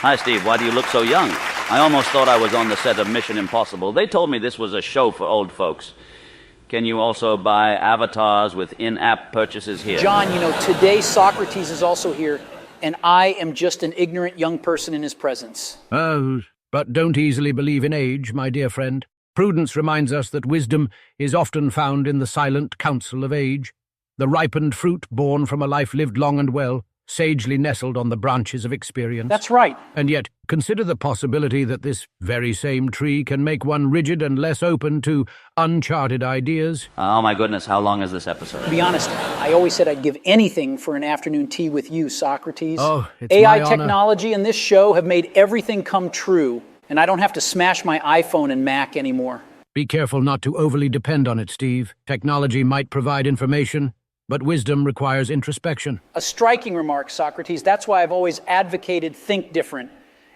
Hi, Steve. Why do you look so young? I almost thought I was on the set of Mission Impossible. They told me this was a show for old folks. Can you also buy avatars with in-app purchases here? John, you know, today Socrates is also here, and I am just an ignorant young person in his presence. Oh, but don't easily believe in age, my dear friend. Prudence reminds us that wisdom is often found in the silent counsel of age, the ripened fruit born from a life lived long and well, sagely nestled on the branches of experience. That's right. And yet, consider the possibility that this very same tree can make one rigid and less open to uncharted ideas. Oh, my goodness. How long is this episode? To be honest, I always said I'd give anything for an afternoon tea with you, Socrates. Oh, it's AI my honor. technology and this show have made everything come true, and I don't have to smash my iPhone and Mac anymore. Be careful not to overly depend on it, Steve. Technology might provide information, but wisdom requires introspection. A striking remark, Socrates. That's why I've always advocated think different.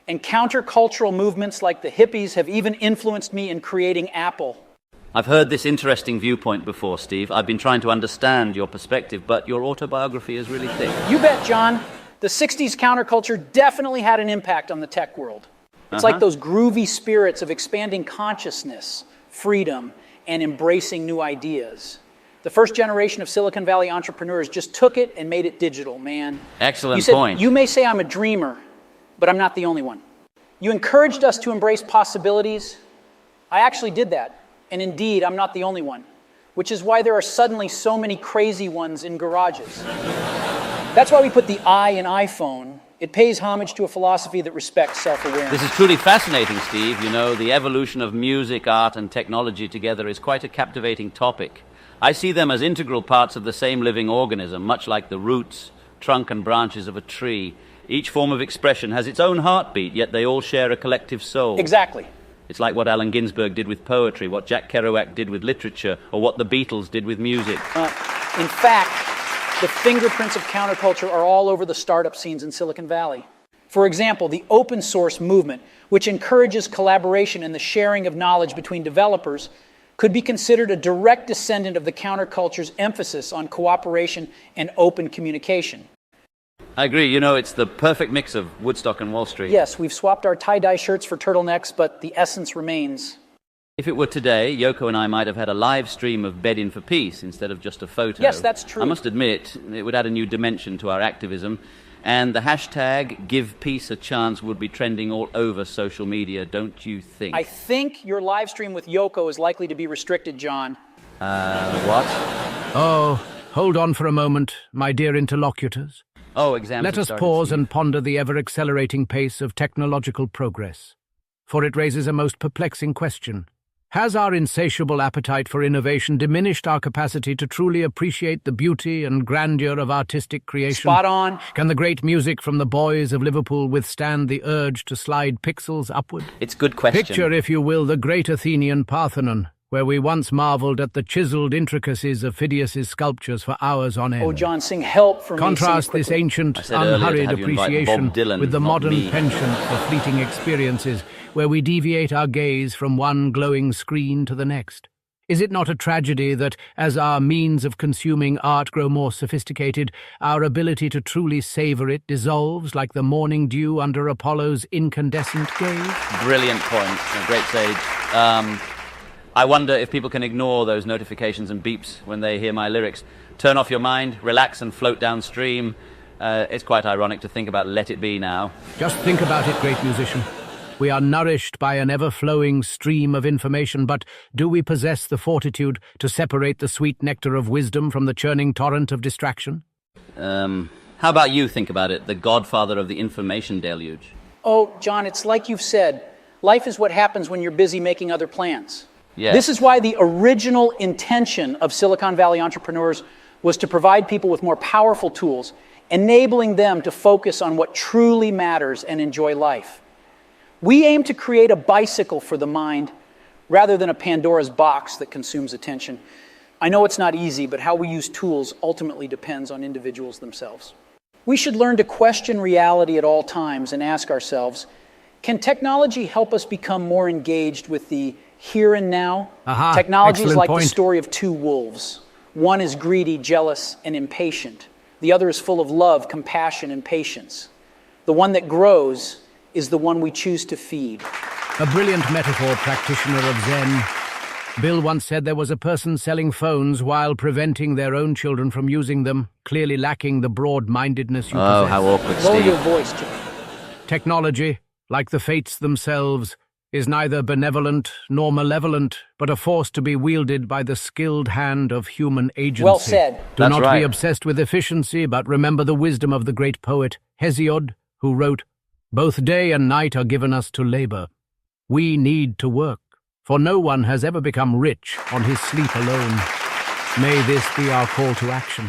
And countercultural movements like the hippies have even influenced me in creating Apple. I've heard this interesting viewpoint before, Steve. I've been trying to understand your perspective, but your autobiography is really thick. You bet, John. The 60s counterculture definitely had an impact on the tech world. It's like those groovy spirits of expanding consciousness, freedom, and embracing new ideas. The first generation of Silicon Valley entrepreneurs just took it and made it digital, man. Excellent point. You may say I'm a dreamer, but I'm not the only one. You encouraged us to embrace possibilities. I actually did that. And indeed, I'm not the only one, which is why there are suddenly so many crazy ones in garages. That's why we put the I in iPhone. It pays homage to a philosophy that respects self-awareness. This is truly fascinating, Steve. You know, the evolution of music, art, and technology together is quite a captivating topic. I see them as integral parts of the same living organism, much like the roots, trunk, and branches of a tree. Each form of expression has its own heartbeat, yet they all share a collective soul. Exactly. It's like what Allen Ginsberg did with poetry, what Jack Kerouac did with literature, or what the Beatles did with music. In fact, the fingerprints of counterculture are all over the startup scenes in Silicon Valley. For example, the open source movement, which encourages collaboration and the sharing of knowledge between developers, could be considered a direct descendant of the counterculture's emphasis on cooperation and open communication. I agree. You know, it's the perfect mix of Woodstock and Wall Street. Yes, we've swapped our tie-dye shirts for turtlenecks, but the essence remains. If it were today, Yoko and I might have had a live stream of Bed In for Peace instead of just a photo. Yes, that's true. I must admit, it would add a new dimension to our activism. And the hashtag Give Peace a Chance would be trending all over social media, don't you think? I think your live stream with Yoko is likely to be restricted, John. What? Oh, hold on for a moment, my dear interlocutors. Oh, exams. Let us pause and ponder the ever-accelerating pace of technological progress, for it raises a most perplexing question. Has our insatiable appetite for innovation diminished our capacity to truly appreciate the beauty and grandeur of artistic creation? Spot on. Can the great music from the boys of Liverpool withstand the urge to slide pixels upward? It's a good question. Picture, if you will, the great Athenian Parthenon, where we once marveled at the chiseled intricacies of Phidias's sculptures for hours on end. Oh, John, sing Help for me. Contrast this ancient, unhurried appreciation Dylan, with the modern me. penchant for fleeting experiences, where we deviate our gaze from one glowing screen to the next. Is it not a tragedy that, as our means of consuming art grow more sophisticated, our ability to truly savor it dissolves like the morning dew under Apollo's incandescent gaze? Brilliant point. A great sage. I wonder if people can ignore those notifications and beeps when they hear my lyrics. Turn off your mind, relax and float downstream. It's quite ironic to think about Let It Be now. Just think about it, great musician. We are nourished by an ever-flowing stream of information, but do we possess the fortitude to separate the sweet nectar of wisdom from the churning torrent of distraction? How about you think about it, the godfather of the information deluge? Oh, John, it's like you've said. Life is what happens when you're busy making other plans. Yes. This is why the original intention of Silicon Valley entrepreneurs was to provide people with more powerful tools, enabling them to focus on what truly matters and enjoy life. We aim to create a bicycle for the mind rather than a Pandora's box that consumes attention. I know it's not easy, but how we use tools ultimately depends on individuals themselves. We should learn to question reality at all times and ask ourselves, can technology help us become more engaged with the here and now? Technology is like the story of two wolves. One is greedy, jealous, and impatient. The other is full of love, compassion, and patience. The one that grows is the one we choose to feed. A brilliant metaphor practitioner of Zen, Bill once said there was a person selling phones while preventing their own children from using them, clearly lacking the broad-mindedness you possess. Oh, how awkward, Lower Steve. your voice, Jim. Technology, like the fates themselves, is neither benevolent nor malevolent, but a force to be wielded by the skilled hand of human agency. Well said. Do That's not right. be obsessed with efficiency, but remember the wisdom of the great poet Hesiod, who wrote, "Both day and night are given us to labor. We need to work, for no one has ever become rich on his sleep alone." May this be our call to action.